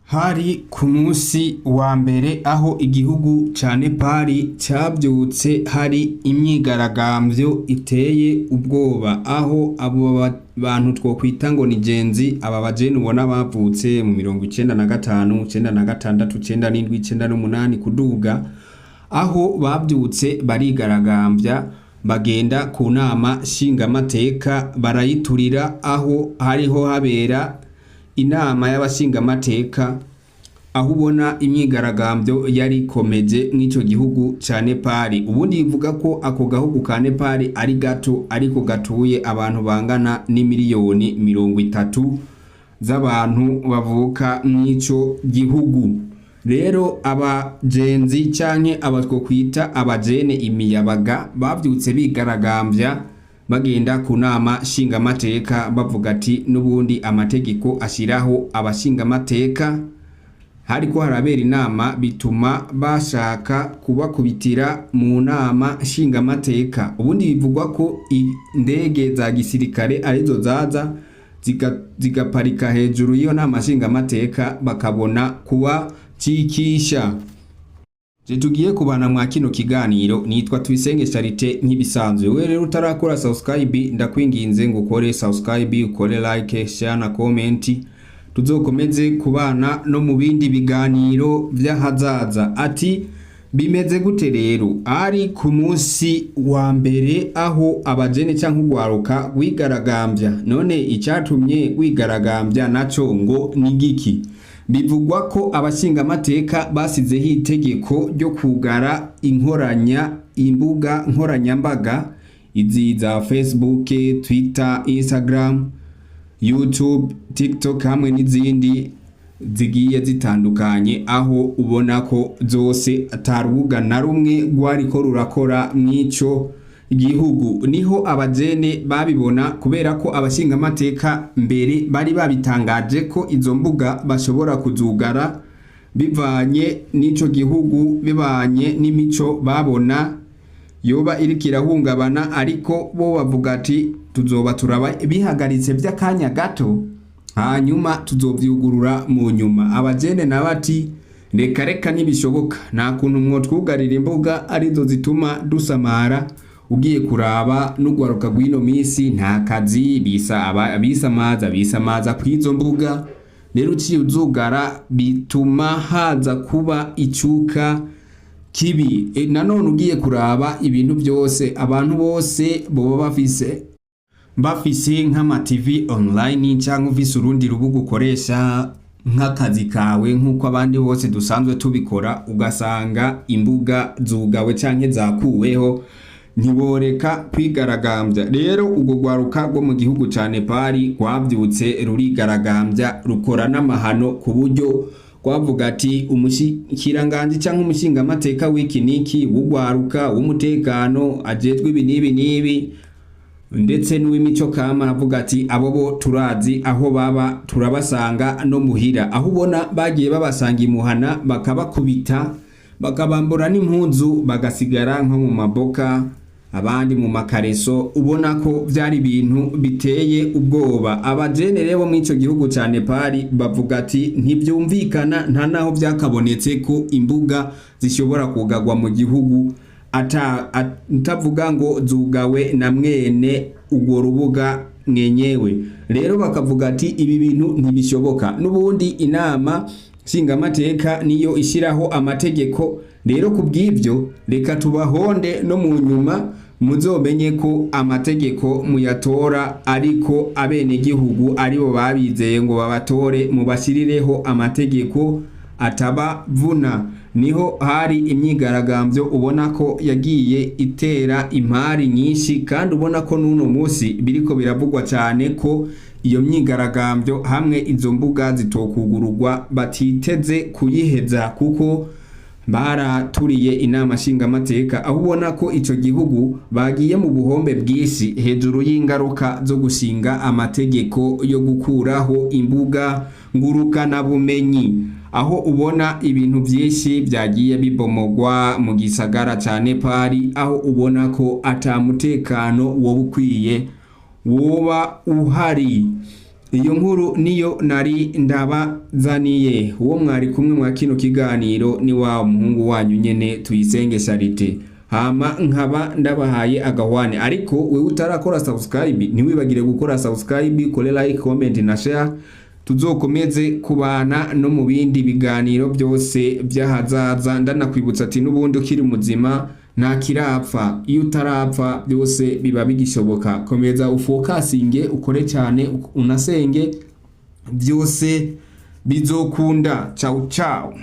Hari ku munsi wa mbere aho igihugu ca Nepal cavyutse hari imyigaragambyo iteye ubwoba, aho abo bantu twokwita ngo ni genzi, aba bajene ubona bavutse mu 95, 96, 97, 98 kuduga, aho bavyutse barigaragambya bagenda ku nama shingamateka barayiturira, aho hariho habera inama y'abashingamateka, aho ubona imyigaragambyo yari komeje mw'ico gihugu ca Nepal. Ubundi bivuga ko ako gahugu ka Nepal ari gato ariko gatuye abantu bangana n'imiliyoni 30 z'abantu bavuka mw'ico gihugu. Rero abagenzi canke abatwokwita abajene imiyabaga bavyutse bigaragambya bagenda ku nama shingamateka bavuga ati n'ubundi amategeko ashiraho abashingamateka. Hariko harabera inama bituma bashaka kubakubitira mu nama shingamateka. Ubundi bivugwa ko indege za gisirikare arizo zaza zigaparika hejuru y'iyo nama shingamateka bakabona kuba cikisha. Tugiye kubana mwa kino kiganiro, nitwa Tuyisenge Charite nk'ibisanzwe. Wewe rero utarakora subscribe ndakwinginze ngo ukore subscribe, ukore like, share na comment. Tuzokomeze kubana no mu bindi biganiro vy'ahazaza. Ati bimeze gute rero? Ari ku munsi wa mbere aho abajene canke ugwaruka wigaragambya. None icatumye wigaragambya naco ngo ni giki? Bivugwa ko abashingamateka basizeho itegeko ryo kugara imbuga nkoranyambaga izi za Facebook, Twitter, Instagram, YouTube, TikTok hamwe n'izindi zigiye zitandukanye, aho ubona ko zose atarubuga na rumwe rwariko rurakora mw'ico igihugu. Niho abajene babibona, kubera ko abashingamateka mbere bari babitangaje ko izo mbuga bashobora kuzugara bivanye n'ico gihugu, bivanye n'imico babona yoba iriko irahungabana, ariko bo bavuga ati tuzoba turaba bihagaritse vy'akanya gato hanyuma tuzovyugurura mu nyuma. Abajene nabati reka nibishoboka, nta kuntu mwotwugarira imbuga arizo zituma dusamara. Ugiye kuraba n'ugwaruka rw'ino misi nta kazi, bisamaza kw'izo mbuga. Rero uciye uzugara bituma haza kuba icuka kibi. Nanone ugiye kuraba ibintu byose abantu bose boba bafise nk'ama TV online cyangwa ufise urundi rubuga ukoresha nk'akazi kawe nk'uko abandi bose dusanzwe tubikora, ugasanga imbuga zugawe canke zakuweho, ntiboreka kwigaragambya. Rero ubwo gwaruka rwo mu gihugu ca Nepal rwavyutse rurigaragambya rukora n'amahano, ku buryo rwavuga ati umushikiranganje canke umushingamateka w'iki niki w'ugwaruka w'umutekano ajejwe ibi n'ibi ndetse n'uw'imico kama avuga ati abo bo turazi aho baba, turabasanga no muhira. Aho ubona bagiye babasanga imuhana bakabakubita bakabambura n'impuzu bagasigara nko mu maboka, abandi mu makareso. Ubona ko vyari ibintu biteye ubwoba. Abajene rero mw'ico gihugu ca Nepal bavuga ati ntivyumvikana, nta naho vyakabonetse ko imbuga zishobora kugagwa mu gihugu utavuga ngo zugawe na mwene urwo rubuga mwenyewe. Rero bakavuga ati ibi bintu ntibishoboka, n'ubundi inama shingamateka niyo ishiraho amategeko. Rero kubw'ivyo reka tubahonde no mu nyuma muzomenye ko amategeko muyatora, ariko abene gihugu aribo babizeye ngo babatore mubashirireho amategeko atabavuna. Niho hari imyigaragambyo ubona ko yagiye itera impari nyinshi, kandi ubona ko n'uno munsi biriko biravugwa cyane ko iyo myigaragambyo hamwe izo mbuga zitokugururwa batiteze kuyiheza, kuko baraturiye inama shingamateka. Aho ubona ko ico gihugu bagiye mu buhombe bwinshi hejuru y'ingaruka zo gushinga amategeko yo gukuraho imbuga ngurukana bumenyi, aho ubona ibintu byinshi byagiye bibomogwa mu gisagara ca Nepal, aho ubona ko ata mutekano wo bukwiye woba uhari. iyo nkuru niyo nari ndabazaniye. Uwo mwari kumwe mwa kino kiganiro ni wa muhungu wanyu nyene Tuyisenge Charite. Hama nkaba ndabahaye agahwane, ariko wewe utarakora subscribe ntiwibagire gukora subscribe, kore like, comment na share. Tuzokomeze kubana no mu bindi biganiro byose byahazaza. Ndanakwibutsa ati n'ubundi ukiri muzima nta kirapfa, iyo utarapfa byose biba bigishoboka. Komeza ufokasinge, ukore cyane, unasenge, byose bizokunda. Ciao ciao.